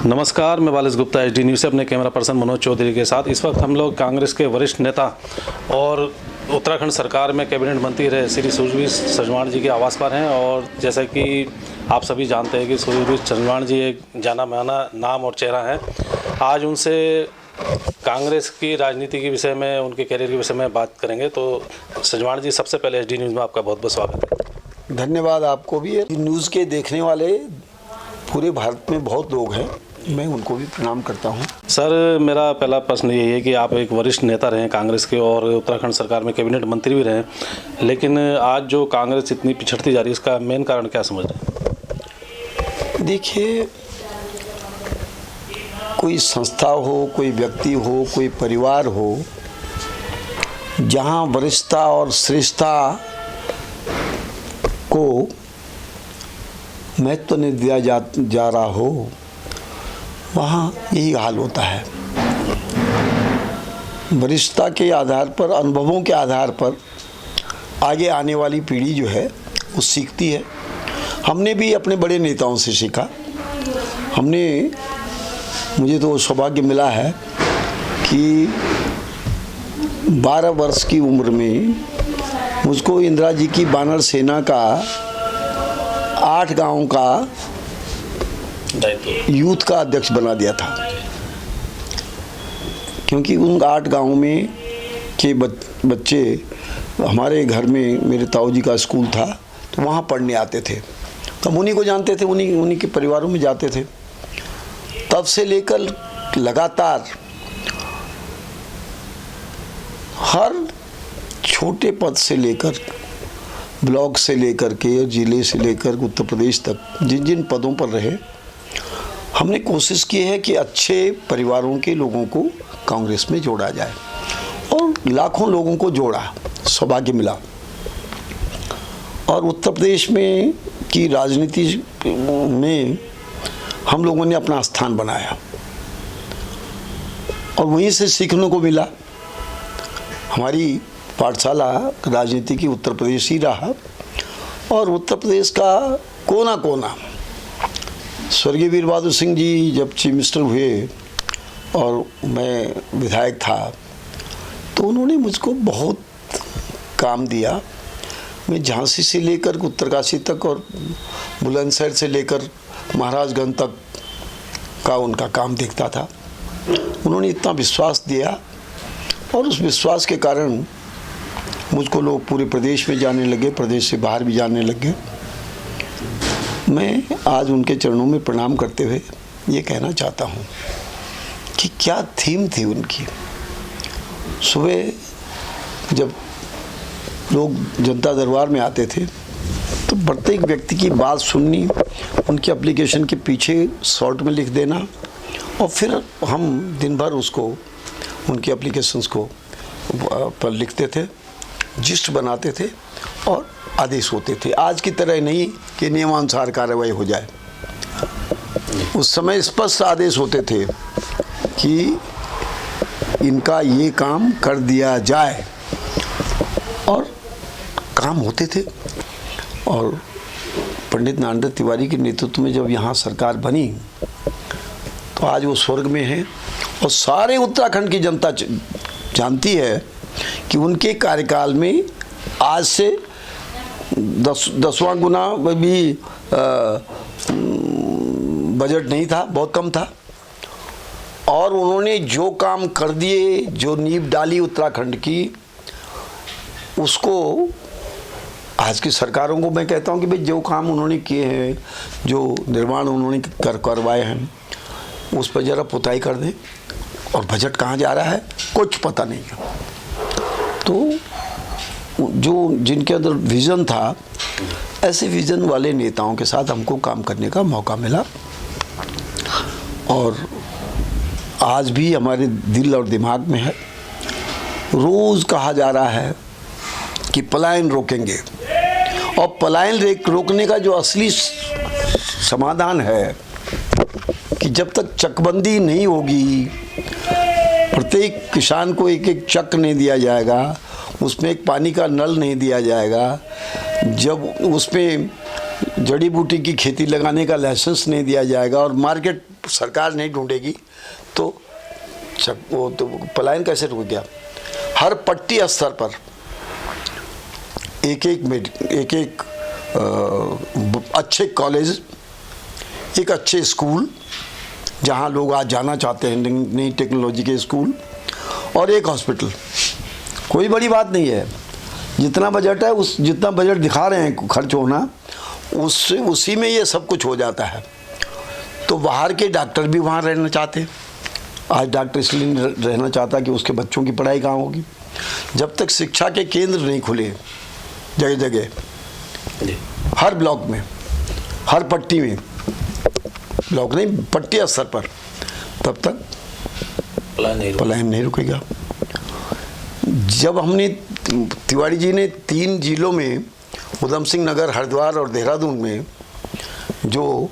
नमस्कार, मैं Wallis Gupta HD news से अपने कैमरा पर्सन मनोज चौधरी के साथ। इस वक्त हम लोग कांग्रेस के वरिष्ठ नेता और उत्तराखंड सरकार में कैबिनेट मंत्री रहे श्री सुरजीत सजवाण जी के आवास पर हैं। और जैसा कि आप सभी जानते हैं कि सुरजीत सजवाण जी एक जाना माना नाम और चेहरा है। आज उनसे कांग्रेस की राजनीति के विषय में, उनके कैरियर के विषय में बात करेंगे। तो सजवाण जी, सबसे पहले HD न्यूज़ में आपका बहुत बहुत स्वागत है। धन्यवाद आपको भी। न्यूज़ के देखने वाले पूरे भारत में बहुत लोग हैं, मैं उनको भी प्रणाम करता हूं। सर, मेरा पहला प्रश्न यही है कि आप एक वरिष्ठ नेता रहे कांग्रेस के और उत्तराखंड सरकार में कैबिनेट मंत्री भी रहे, लेकिन आज जो कांग्रेस इतनी पिछड़ती जा रही है, इसका मेन कारण क्या समझ रहे हैं? देखिए, कोई संस्था हो, कोई व्यक्ति हो, कोई परिवार हो, जहां वरिष्ठता और श्रेष्ठता को महत्व नहीं दिया जा रहा हो, वहाँ यही हाल होता है। वरिष्ठता के आधार पर, अनुभवों के आधार पर आगे आने वाली पीढ़ी जो है वो सीखती है। हमने भी अपने बड़े नेताओं से सीखा। मुझे तो सौभाग्य मिला है कि 12 वर्ष की उम्र में मुझको इंदिरा जी की बानर सेना का 8 गाँव का यूथ का अध्यक्ष बना दिया था, क्योंकि उन 8 गाँव में के बच्चे हमारे घर में, मेरे ताऊ जी का स्कूल था, तो वहाँ पढ़ने आते थे। तो हम उन्हीं को जानते थे, उन्हीं के परिवारों में जाते थे। तब से लेकर लगातार हर छोटे पद से लेकर, ब्लॉक से लेकर के, जिले से लेकर उत्तर प्रदेश तक जिन जिन पदों पर रहे, हमने कोशिश की है कि अच्छे परिवारों के लोगों को कांग्रेस में जोड़ा जाए, और लाखों लोगों को जोड़ा, सौभाग्य मिला। और उत्तर प्रदेश में की राजनीति में हम लोगों ने अपना स्थान बनाया और वहीं से सीखने को मिला। हमारी पाठशाला राजनीति की उत्तर प्रदेश ही रहा, और उत्तर प्रदेश का कोना कोना, स्वर्गीय वीर बहादुर सिंह जी जब चीफ मिनिस्टर हुए और मैं विधायक था, तो उन्होंने मुझको बहुत काम दिया। मैं झांसी से लेकर उत्तरकाशी तक और बुलंदशहर से लेकर महाराजगंज तक का उनका काम देखता था। उन्होंने इतना विश्वास दिया, और उस विश्वास के कारण मुझको लोग पूरे प्रदेश में जाने लगे, प्रदेश से बाहर भी जाने लगे। मैं आज उनके चरणों में प्रणाम करते हुए ये कहना चाहता हूँ कि क्या थीम थी उनकी। सुबह जब लोग जनता दरबार में आते थे, तो प्रत्येक व्यक्ति की बात सुननी, उनकी एप्लीकेशन के पीछे शॉर्ट में लिख देना, और फिर हम दिन भर उसको, उनकी एप्लीकेशंस को पर लिखते थे, जिस्ट बनाते थे और आदेश होते थे। आज की तरह नहीं कि नियमानुसार कार्रवाई हो जाए। उस समय स्पष्ट आदेश होते थे कि इनका ये काम कर दिया जाए, और काम होते थे। और पंडित नरेंद्र तिवारी के नेतृत्व में जब यहाँ सरकार बनी, तो आज वो स्वर्ग में है, और सारे उत्तराखंड की जनता जानती है कि उनके कार्यकाल में आज से 10वां गुना भी बजट नहीं था, बहुत कम था। और उन्होंने जो काम कर दिए, जो नींव डाली उत्तराखंड की, उसको आज की सरकारों को मैं कहता हूं कि भाई जो काम उन्होंने किए हैं, जो निर्माण उन्होंने करवाए हैं, उस पर ज़रा पुताई कर दें। और बजट कहाँ जा रहा है कुछ पता नहीं है। तो जो जिनके अंदर विज़न था, ऐसे विज़न वाले नेताओं के साथ हमको काम करने का मौका मिला। और आज भी हमारे दिल और दिमाग में है। रोज़ कहा जा रहा है कि पलायन रोकेंगे, और पलायन रोकने का जो असली समाधान है कि जब तक चकबंदी नहीं होगी, प्रत्येक किसान को एक एक चक नहीं दिया जाएगा, उसमें एक पानी का नल नहीं दिया जाएगा, जब उसमें जड़ी बूटी की खेती लगाने का लाइसेंस नहीं दिया जाएगा और मार्केट सरकार नहीं ढूंढेगी तो वो तो पलायन कैसे रुक गया। हर पट्टी स्तर पर एक एक अच्छे कॉलेज, एक अच्छे स्कूल जहां लोग आज जाना चाहते हैं, नई टेक्नोलॉजी के स्कूल, और एक हॉस्पिटल। कोई बड़ी बात नहीं है। जितना बजट है, जितना बजट दिखा रहे हैं खर्च होना, उसी में ये सब कुछ हो जाता है। तो बाहर के डॉक्टर भी वहाँ रहना चाहते हैं। आज डॉक्टर इसलिए रहना चाहता कि उसके बच्चों की पढ़ाई कहाँ होगी। जब तक शिक्षा के केंद्र नहीं खुले जगह जगह, हर ब्लॉक में, हर पट्टी में, ब्लॉक नहीं पट्टी स्तर पर, तब तक पलायन नहीं रुकेगा। जब हमने तिवारी जी ने 3 जिलों में, उधम सिंह नगर, हरिद्वार और देहरादून में जो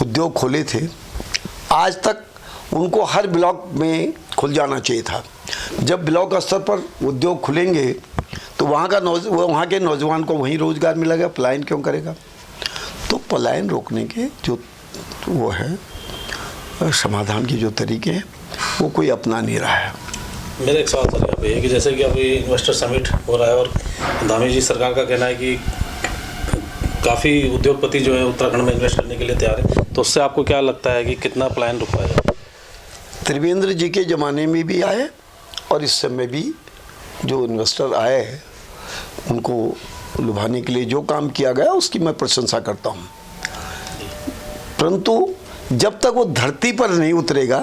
उद्योग खोले थे, आज तक उनको हर ब्लॉक में खुल जाना चाहिए था। जब ब्लॉक स्तर पर उद्योग खुलेंगे तो वहाँ के नौजवान को वहीं रोजगार मिलेगा। पलायन क्यों करेगा? तो पलायन रोकने के जो वो है समाधान के जो तरीके हैं वो कोई अपना नहीं रहा है। मेरा एक सवाल सर यहाँ पे है कि जैसे कि अभी इन्वेस्टर समिट हो रहा है और धामी जी सरकार का कहना है कि काफ़ी उद्योगपति जो है उत्तराखंड में इन्वेस्ट करने के लिए तैयार है, तो उससे आपको क्या लगता है कि कितना पलायन रुक पाएगा? त्रिवेंद्र जी के ज़माने में भी आए और इस समय भी जो इन्वेस्टर आए हैं उनको लुभाने के लिए जो काम किया गया उसकी मैं प्रशंसा करता हूँ। परंतु जब तक वो धरती पर नहीं उतरेगा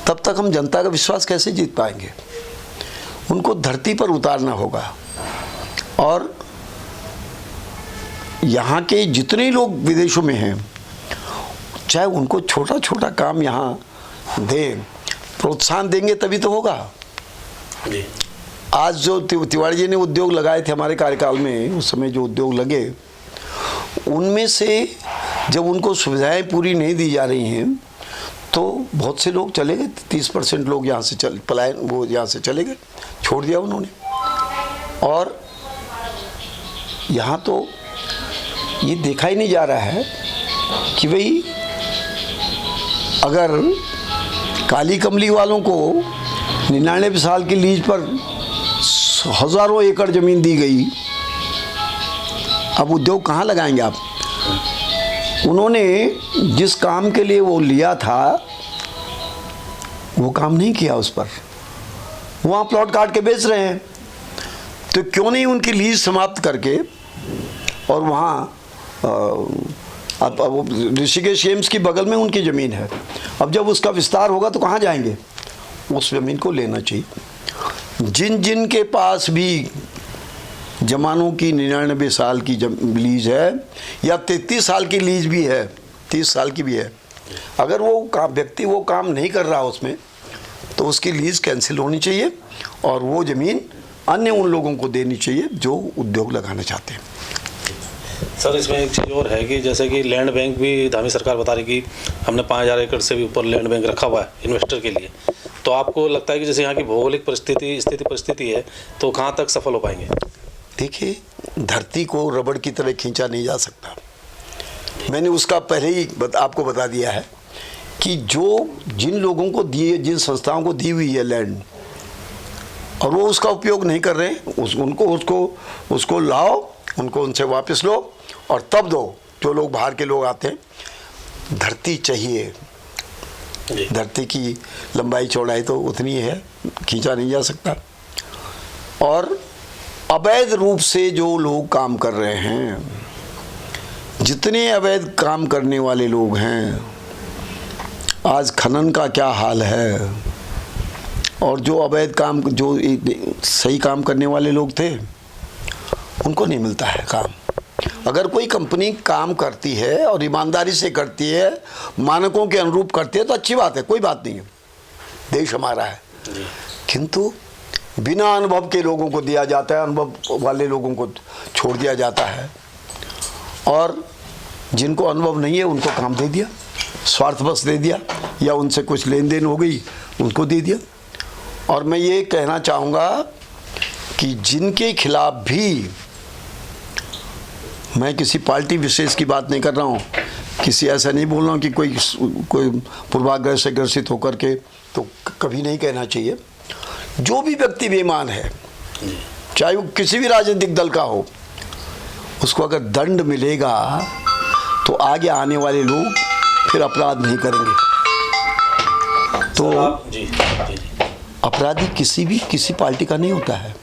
तब तक हम जनता का विश्वास कैसे जीत पाएंगे? उनको धरती पर उतारना होगा। और यहाँ के जितने लोग विदेशों में हैं, चाहे उनको छोटा छोटा काम यहाँ दें, प्रोत्साहन देंगे तभी तो होगा। आज जो तिवारी जी ने उद्योग लगाए थे हमारे कार्यकाल में, उस समय जो उद्योग लगे, उनमें से जब उनको सुविधाएं पूरी नहीं दी जा रही हैं तो बहुत से लोग चले गए। 30% लोग यहाँ से पलायन, वो यहाँ से चले गए, छोड़ दिया उन्होंने। और यहाँ तो ये देखा ही नहीं जा रहा है कि भाई अगर काली कमली वालों को 99 साल की लीज पर हज़ारों एकड़ ज़मीन दी गई, अब उद्योग कहाँ लगाएंगे आप? उन्होंने जिस काम के लिए वो लिया था वो काम नहीं किया उस पर, वहाँ प्लॉट काट के बेच रहे हैं। तो क्यों नहीं उनकी लीज समाप्त करके और वहाँ अब ऋषिकेश एम्स की बगल में उनकी ज़मीन है, अब जब उसका विस्तार होगा तो कहाँ जाएंगे? उस ज़मीन को लेना चाहिए। जिन के पास भी जमानों की 99 साल की लीज है या 33 साल की लीज भी है, 30 साल की भी है, अगर वो व्यक्ति वो काम नहीं कर रहा उसमें तो उसकी लीज कैंसिल होनी चाहिए और वो ज़मीन अन्य उन लोगों को देनी चाहिए जो उद्योग लगाना चाहते हैं। सर इसमें एक चीज़ और है कि जैसे कि लैंड बैंक भी धामी सरकार बता रही कि हमने 5000 एकड़ से भी ऊपर लैंड बैंक रखा हुआ है इन्वेस्टर के लिए, तो आपको लगता है कि जैसे यहाँ की भौगोलिक परिस्थिति है तो कहाँ तक सफल हो पाएंगे? देखिए, धरती को रबड़ की तरह खींचा नहीं जा सकता। मैंने उसका पहले ही आपको बता दिया है कि जिन लोगों को दिए, जिन संस्थाओं को दी हुई है लैंड और वो उसका उपयोग नहीं कर रहे, उसको लाओ, उनको उनसे वापस लो और तब दो। जो लोग बाहर के लोग आते हैं, धरती चाहिए, धरती की लंबाई चौड़ाई तो उतनी है, खींचा नहीं जा सकता। और अवैध रूप से जो लोग काम कर रहे हैं, जितने अवैध काम करने वाले लोग हैं, आज खनन का क्या हाल है, और जो अवैध काम, जो सही काम करने वाले लोग थे उनको नहीं मिलता है काम। अगर कोई कंपनी काम करती है और ईमानदारी से करती है, मानकों के अनुरूप करती है तो अच्छी बात है, कोई बात नहीं है, देश हमारा है। किंतु बिना अनुभव के लोगों को दिया जाता है, अनुभव वाले लोगों को छोड़ दिया जाता है, और जिनको अनुभव नहीं है उनको काम दे दिया, स्वार्थवश दे दिया, या उनसे कुछ लेन देन हो गई उनको दे दिया। और मैं ये कहना चाहूँगा कि जिनके खिलाफ भी, मैं किसी पार्टी विशेष की बात नहीं कर रहा हूँ, किसी ऐसा नहीं बोल रहा हूँ कि कोई पूर्वाग्रह से ग्रसित होकर के, तो कभी नहीं कहना चाहिए। जो भी व्यक्ति बेईमान है, चाहे वो किसी भी राजनीतिक दल का हो, उसको अगर दंड मिलेगा तो आगे आने वाले लोग फिर अपराध नहीं करेंगे। तो अपराधी किसी पार्टी का नहीं होता है।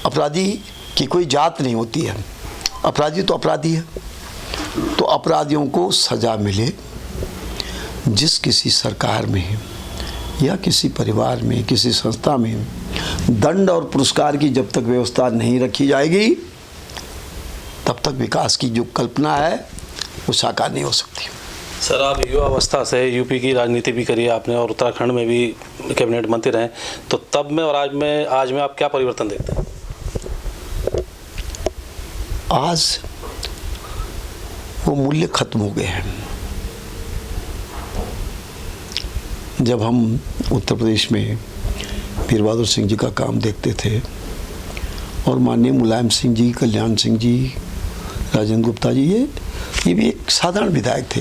अपराधी की कोई जात नहीं होती है, अपराधी तो अपराधी है। तो अपराधियों को सजा मिले। जिस किसी सरकार में या किसी परिवार में, किसी संस्था में दंड और पुरस्कार की जब तक व्यवस्था नहीं रखी जाएगी, तब तक विकास की जो कल्पना है वो साकार नहीं हो सकती। सर, आप युवा अवस्था से यूपी की राजनीति भी करी है आपने और उत्तराखंड में भी कैबिनेट मंत्री रहे, तो तब में और आज में आप क्या परिवर्तन देखते हैं? आज वो मूल्य खत्म हो गए हैं। जब हम उत्तर प्रदेश में वीर बहादुर सिंह जी का काम देखते थे और माननीय मुलायम सिंह जी, कल्याण सिंह जी, राजेंद्र गुप्ता जी, ये भी एक साधारण विधायक थे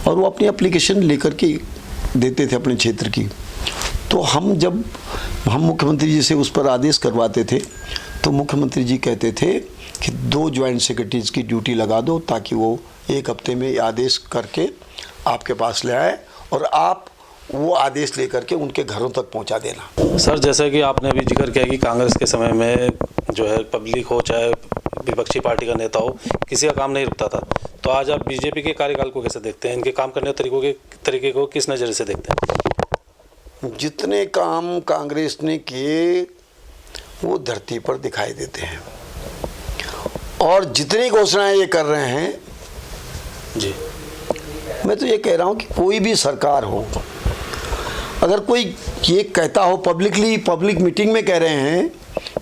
और वो अपनी एप्लीकेशन लेकर के देते थे अपने क्षेत्र की। तो जब हम मुख्यमंत्री जी से उस पर आदेश करवाते थे तो मुख्यमंत्री जी कहते थे कि 2 ज्वाइंट सेक्रेटरीज की ड्यूटी लगा दो ताकि वो 1 हफ्ते में आदेश करके आपके पास ले आए और आप वो आदेश लेकर के उनके घरों तक पहुंचा देना। सर, जैसे कि आपने अभी जिक्र किया कि कांग्रेस के समय में जो है पब्लिक हो चाहे विपक्षी पार्टी का नेता हो, किसी का काम नहीं रुकता था, तो आज आप बीजेपी के कार्यकाल को कैसे देखते हैं? इनके काम करने के तरीके को किस नज़र से देखते हैं? जितने काम कांग्रेस ने किए वो धरती पर दिखाई देते हैं और जितनी घोषणाएं ये कर रहे हैं जी, मैं तो ये कह रहा हूँ कि कोई भी सरकार हो, अगर कोई ये कहता हो पब्लिकली, पब्लिक मीटिंग में कह रहे हैं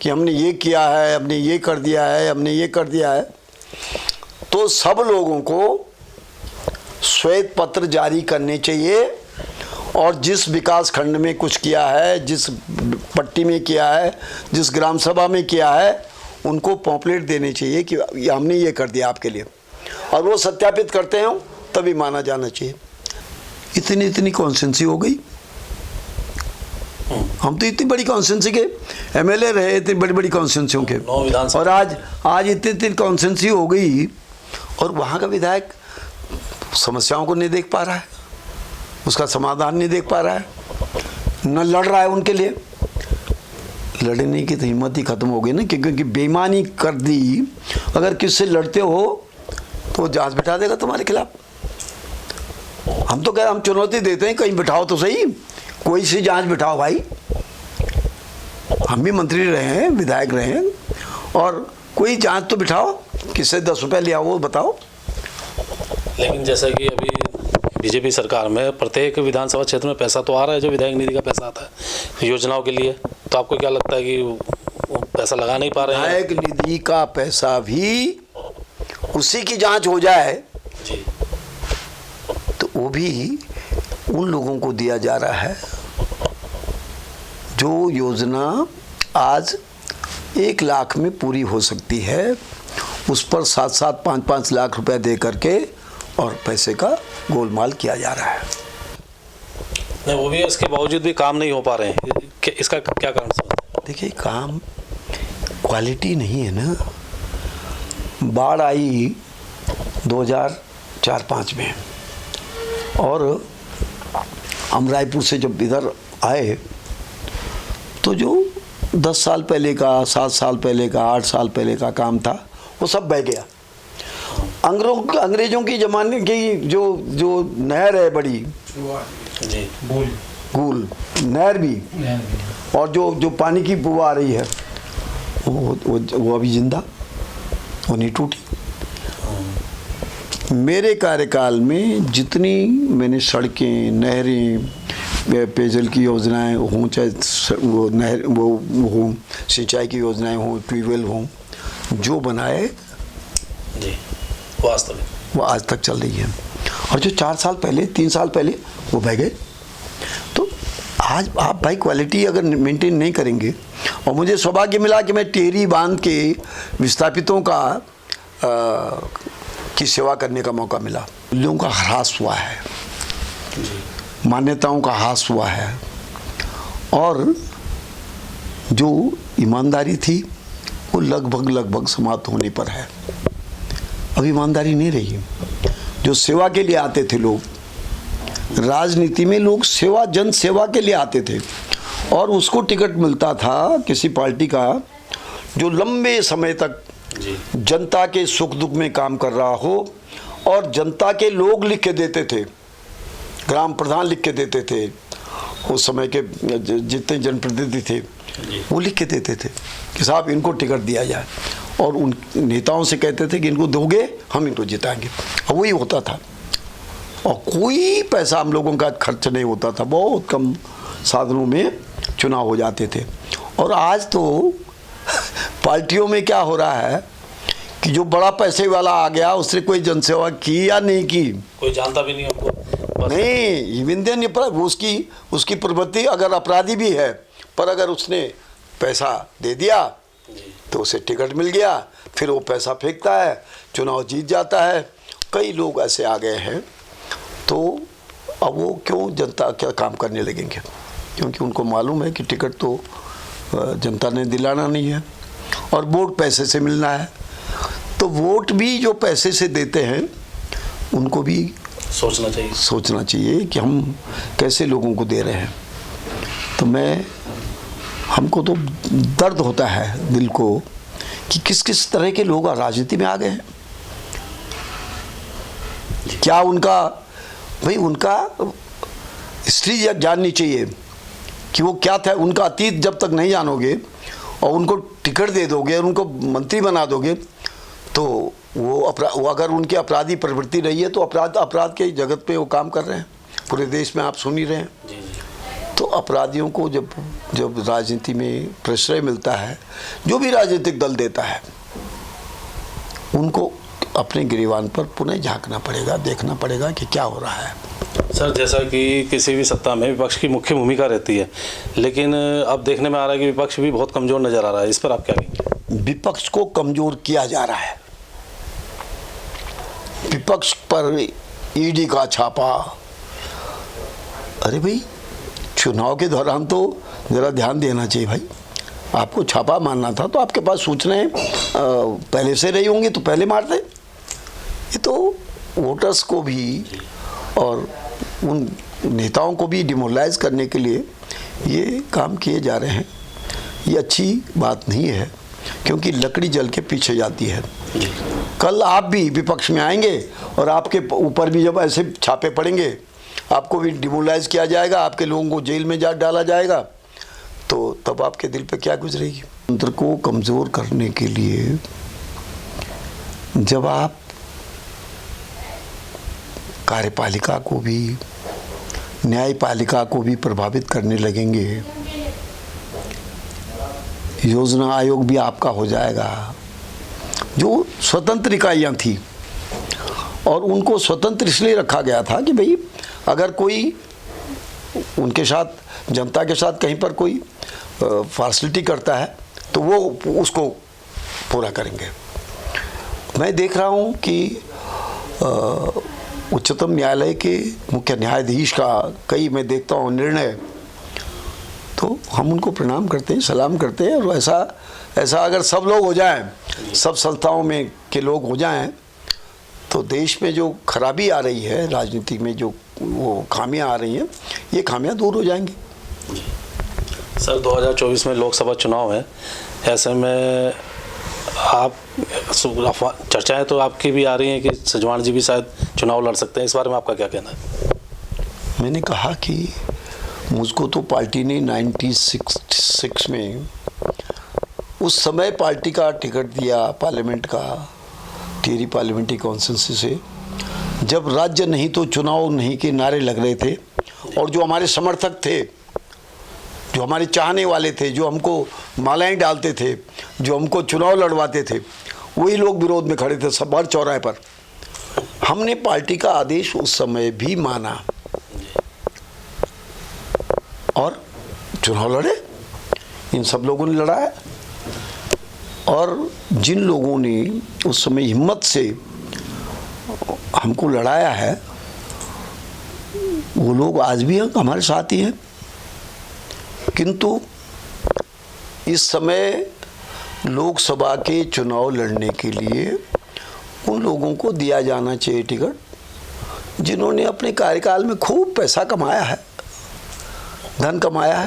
कि हमने ये किया है, हमने ये कर दिया है, हमने ये कर दिया है, तो सब लोगों को श्वेत पत्र जारी करने चाहिए और जिस विकास खंड में कुछ किया है, जिस पट्टी में किया है, जिस ग्राम सभा में किया है, उनको पॉम्पलेट देने चाहिए कि हमने ये कर दिया आपके लिए, और वो सत्यापित करते हैं तभी माना जाना चाहिए। इतनी कॉन्स्टिट्यूंसी हो गई, हम तो इतनी बड़ी कॉन्स्टिट्यूंसी के एमएलए रहे, इतनी बड़ी कॉन्स्टिट्यूंसियों के, और आज इतनी कॉन्स्टिट्यूंसी हो गई और वहाँ का विधायक समस्याओं को नहीं देख पा रहा है, उसका समाधान नहीं देख पा रहा है, न लड़ रहा है उनके लिए। लड़ने की तो हिम्मत ही खत्म हो गई ना, क्योंकि बेईमानी कर दी। अगर किससे लड़ते हो तो जांच बिठा देगा तुम्हारे खिलाफ। हम तो हम चुनौती देते हैं, कहीं बिठाओ तो सही, कोई सी जांच बिठाओ भाई। हम भी मंत्री रहे हैं, विधायक रहे हैं, और कोई जांच तो बिठाओ, किससे 10 रुपये लिया वो बताओ। लेकिन जैसा कि अभी बीजेपी सरकार में प्रत्येक विधानसभा क्षेत्र में पैसा तो आ रहा है, जो विधायक निधि का पैसा आता है योजनाओं के लिए, तो आपको क्या लगता है कि वो पैसा लगा नहीं पा रहे हैं? विधायक निधि का पैसा भी उसी की जांच हो जाए जी, तो वो भी उन लोगों को दिया जा रहा है जो योजना आज 1 लाख में पूरी हो सकती है, उस पर 7-7, 5-5 लाख रुपए दे करके और पैसे का गोलमाल किया जा रहा है। नहीं, वो भी इसके बावजूद भी काम नहीं हो पा रहे हैं, इसका क्या कारण समझते हैं? देखिए, काम क्वालिटी नहीं है ना। बाढ़ आई 2004-05 में, और हम रायपुर से जब इधर आए तो जो 10 साल पहले का, 7 साल पहले का, 8 साल पहले का काम था वो सब बह गया। अंग्रेजों की ज़माने की जो नहर है बड़ी जी, गूल नहर भी, और जो पानी की बुआ आ रही है वो अभी जिंदा, वो नहीं टूटी। मेरे कार्यकाल में जितनी मैंने सड़कें, नहरें, पेयजल की योजनाएं हों, चाहे वो नहर वो हों, सिंचाई की योजनाएं हों, ट्यूबवेल हों, जो बनाए जी, वास्तव में वो आज तक चल रही है। और जो 4 साल पहले, 3 साल पहले वो बह गए। तो आज आप भाई क्वालिटी अगर मेंटेन नहीं करेंगे, और मुझे सौभाग्य मिला कि मैं टिहरी बांध के विस्थापितों का की सेवा करने का मौका मिला। मूल्यों का ह्रास हुआ है, मान्यताओं का ह्रास हुआ है, और जो ईमानदारी थी वो लगभग समाप्त होने पर है। अब ईमानदारी नहीं रही। जो सेवा के लिए आते थे लोग, राजनीति में लोग सेवा, जन सेवा के लिए आते थे, और उसको टिकट मिलता था किसी पार्टी का जो लंबे समय तक जनता के सुख दुख में काम कर रहा हो, और जनता के लोग लिख के देते थे, ग्राम प्रधान लिख के देते थे, उस समय के जितने जनप्रतिनिधि थे वो लिख के देते थे कि साहब इनको टिकट दिया जाए, और उन नेताओं से कहते थे कि इनको दोगे हम इनको जिताएंगे। और वही होता था, और कोई पैसा हम लोगों का खर्च नहीं होता था, बहुत कम साधनों में चुनाव हो जाते थे। और आज तो पार्टियों में क्या हो रहा है कि जो बड़ा पैसे वाला आ गया उसने कोई जनसेवा की या नहीं की, कोई जानता भी नहीं हमको। नहीं, विंध्यन उसकी प्रवृत्ति, अगर अपराधी भी है पर अगर उसने पैसा दे दिया तो उसे टिकट मिल गया, फिर वो पैसा फेंकता है, चुनाव जीत जाता है। कई लोग ऐसे आ गए हैं, तो अब वो क्यों जनता क्या काम करने लगेंगे, क्योंकि उनको मालूम है कि टिकट तो जनता ने दिलाना नहीं है, और वोट पैसे से मिलना है। तो वोट भी जो पैसे से देते हैं उनको भी सोचना चाहिए कि हम कैसे लोगों को दे रहे हैं। तो हमको तो दर्द होता है दिल को कि किस किस तरह के लोग राजनीति में आ गए हैं। क्या उनका हिस्ट्री जाननी चाहिए कि वो क्या था, उनका अतीत जब तक नहीं जानोगे और उनको टिकट दे दोगे और उनको मंत्री बना दोगे, तो वो अगर उनकी अपराधी प्रवृत्ति रही है तो अपराध के जगत पे वो काम कर रहे हैं, पूरे देश में आप सुन ही रहे हैं। तो अपराधियों को जब राजनीति में प्रश्रय मिलता है, जो भी राजनीतिक दल देता है, उनको अपने गिरेबान पर पुनः झांकना पड़ेगा, देखना पड़ेगा कि क्या हो रहा है। सर, जैसा कि किसी भी सत्ता में विपक्ष की मुख्य भूमिका रहती है, लेकिन अब देखने में आ रहा है कि विपक्ष भी बहुत कमज़ोर नज़र आ रहा है, इस पर आप क्या कहेंगे? विपक्ष को कमज़ोर किया जा रहा है। विपक्ष पर ईडी का छापा, अरे भाई चुनाव के दौरान तो ज़रा ध्यान देना चाहिए भाई। आपको छापा मारना था तो आपके पास सूचनाएं पहले से रही होंगी तो पहले मारते। ये तो वोटर्स को भी और उन नेताओं को भी डिमोरलाइज करने के लिए ये काम किए जा रहे हैं। ये अच्छी बात नहीं है, क्योंकि लकड़ी जल के पीछे जाती है। कल आप भी विपक्ष में आएंगे और आपके ऊपर भी जब ऐसे छापे पड़ेंगे, आपको भी डिमोरलाइज किया जाएगा, आपके लोगों को जेल में डाला जाएगा, तो तब आपके दिल पे क्या गुजरेगी। तंत्र को कमज़ोर करने के लिए जब आप कार्यपालिका को भी, न्यायपालिका को भी प्रभावित करने लगेंगे, योजना आयोग भी आपका हो जाएगा। जो स्वतंत्र इकाइयाँ थी, और उनको स्वतंत्र इसलिए रखा गया था कि भाई अगर कोई उनके साथ, जनता के साथ कहीं पर कोई फैसिलिटी करता है तो वो उसको पूरा करेंगे। मैं देख रहा हूँ कि उच्चतम न्यायालय के मुख्य न्यायाधीश का कई मैं देखता हूँ निर्णय, तो हम उनको प्रणाम करते हैं, सलाम करते हैं। और ऐसा अगर सब लोग हो जाएं, सब संस्थाओं में के लोग हो जाएं, तो देश में जो खराबी आ रही है, राजनीति में जो वो खामियां आ रही हैं, ये खामियां दूर हो जाएंगी। सर, 2024 में लोकसभा चुनाव है, ऐसे में आप चर्चाएं तो आपकी भी आ रही हैं कि सजवाण जी भी शायद चुनाव लड़ सकते हैं, इस बारे में आपका क्या कहना है? मैंने कहा कि मुझको तो पार्टी ने 96 में उस समय पार्टी का टिकट दिया, पार्लियामेंट का, टिहरी पार्लियामेंट्री कॉन्स्टिट्यूंसी से, जब राज्य नहीं तो चुनाव नहीं के नारे लग रहे थे, और जो हमारे समर्थक थे, जो हमारे चाहने वाले थे, जो हमको मालाएं डालते थे, जो हमको चुनाव लड़वाते थे, वही लोग विरोध में खड़े थे सब हर चौराहे पर। हमने पार्टी का आदेश उस समय भी माना और चुनाव लड़े। इन सब लोगों ने लड़ा है, और जिन लोगों ने उस समय हिम्मत से हमको लड़ाया है वो लोग आज भी हमारे साथ ही हैं, किंतु इस समय लोकसभा के चुनाव लड़ने के लिए उन लोगों को दिया जाना चाहिए टिकट जिन्होंने अपने कार्यकाल में खूब पैसा कमाया है, धन कमाया है।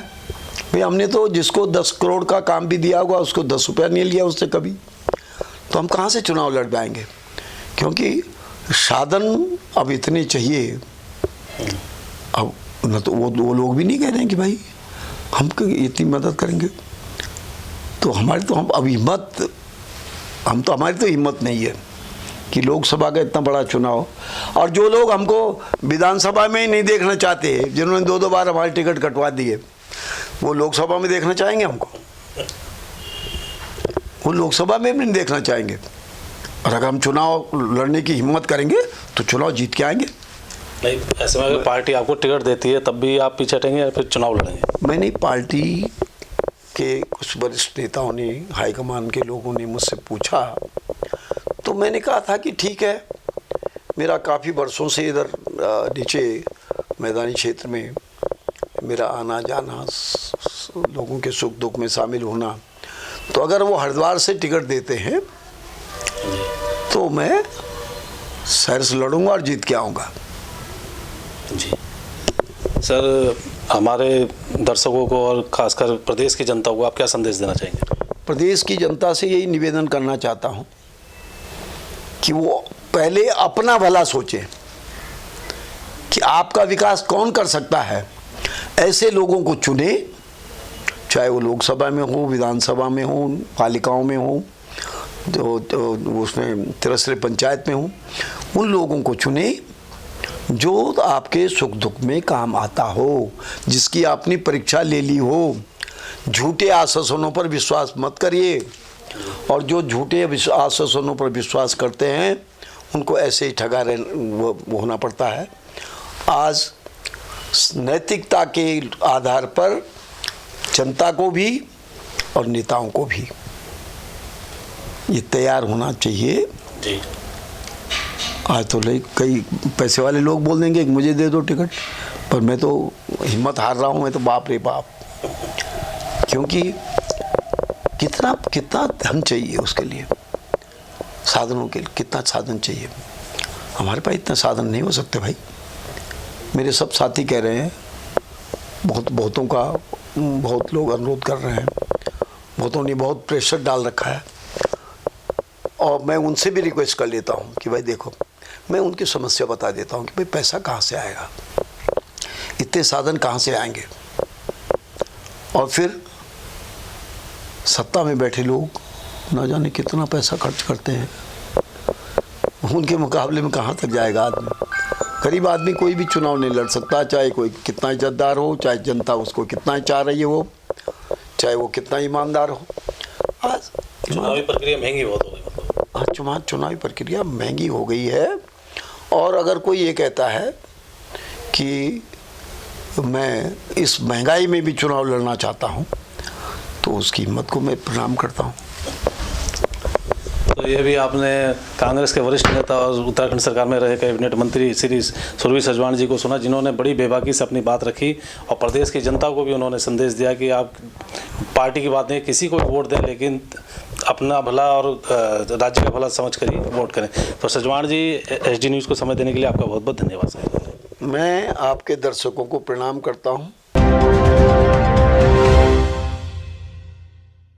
भाई हमने तो जिसको 10 करोड़ का काम भी दिया होगा उसको 10 रुपया नहीं लिया उससे कभी, तो हम कहाँ से चुनाव लड़ पाएंगे? क्योंकि साधन अब इतने चाहिए। अब न तो वो लोग भी नहीं कह रहे हैं कि भाई हम इतनी मदद करेंगे, तो हमारी तो हमारी तो हिम्मत नहीं है कि लोकसभा का इतना बड़ा चुनाव, और जो लोग हमको विधानसभा में ही नहीं देखना चाहते, जिन्होंने 2-2 बार हमारे टिकट कटवा दिए, वो लोकसभा में देखना चाहेंगे हमको? वो लोकसभा में भी नहीं देखना चाहेंगे। और अगर हम चुनाव लड़ने की हिम्मत करेंगे तो चुनाव जीत के आएंगे। नहीं, ऐसे में अगर पार्टी आपको टिकट देती है तब भी आप पीछे हटेंगे या फिर चुनाव लड़ेंगे? मैंने पार्टी के कुछ वरिष्ठ नेताओं ने, हाईकमान के लोगों ने मुझसे पूछा, तो मैंने कहा था कि ठीक है, मेरा काफ़ी वर्षों से इधर नीचे मैदानी क्षेत्र में मेरा आना जाना, लोगों के सुख दुख में शामिल होना, तो अगर वो हरिद्वार से टिकट देते हैं तो मैं शहर से लड़ूंगा और जीत के आऊँगा। जी सर, हमारे दर्शकों को और खासकर प्रदेश की जनता को आप क्या संदेश देना चाहेंगे? प्रदेश की जनता से यही निवेदन करना चाहता हूँ कि वो पहले अपना भला सोचें कि आपका विकास कौन कर सकता है। ऐसे लोगों को चुने, चाहे वो लोकसभा में हो, विधानसभा में हो, पालिकाओं में हो, जो उसमें त्रिस्तरीय पंचायत में हो, उन लोगों को चुने जो आपके सुख दुख में काम आता हो, जिसकी आपने परीक्षा ले ली हो। झूठे आश्वासनों पर विश्वास मत करिए, और जो झूठे आश्वासनों पर विश्वास करते हैं उनको ऐसे ही ठगा वो होना पड़ता है। आज नैतिकता के आधार पर जनता को भी और नेताओं को भी ये तैयार होना चाहिए। जी, आज तो कई पैसे वाले लोग बोल देंगे कि मुझे दे दो टिकट, पर मैं तो हिम्मत हार रहा हूँ, मैं तो बाप रे बाप, क्योंकि कितना धन चाहिए उसके लिए, साधनों के लिए कितना साधन चाहिए। हमारे पास इतना साधन नहीं हो सकते भाई। मेरे सब साथी कह रहे हैं, बहुत लोग अनुरोध कर रहे हैं, बहुतों ने बहुत प्रेशर डाल रखा है, और मैं उनसे भी रिक्वेस्ट कर लेता हूँ कि भाई देखो, मैं उनकी समस्या बता देता हूँ कि भाई पैसा कहाँ से आएगा, इतने साधन कहाँ से आएंगे। और फिर सत्ता में बैठे लोग ना जाने कितना पैसा खर्च करते हैं, उनके मुकाबले में कहाँ तक जाएगा आदमी। गरीब आदमी कोई भी चुनाव नहीं लड़ सकता, चाहे कोई कितना इज्जतदार हो, चाहे जनता उसको कितना ही चाह रही है वो, चाहे वो कितना ईमानदार हो। आज चुनावी प्रक्रिया महंगी बहुत हो गई, मतलब आज चुनावी प्रक्रिया महंगी हो गई है। और अगर कोई ये कहता है कि मैं इस महंगाई में भी चुनाव लड़ना चाहता हूँ, तो उसकी हिम्मत को मैं प्रणाम करता हूँ। तो ये भी आपने कांग्रेस के वरिष्ठ नेता और उत्तराखंड सरकार में रहे कैबिनेट मंत्री श्री सुरभि सजवाण जी को सुना, जिन्होंने बड़ी बेबाकी से अपनी बात रखी, और प्रदेश की जनता को भी उन्होंने संदेश दिया कि आप पार्टी की बात नहीं, किसी को भी वोट दें, लेकिन अपना भला और राज्य का भला समझ कर ही वोट करें। तो सजवाण जी, HD न्यूज़ को समय देने के लिए आपका बहुत बहुत धन्यवाद। मैं आपके दर्शकों को प्रणाम करता हूँ।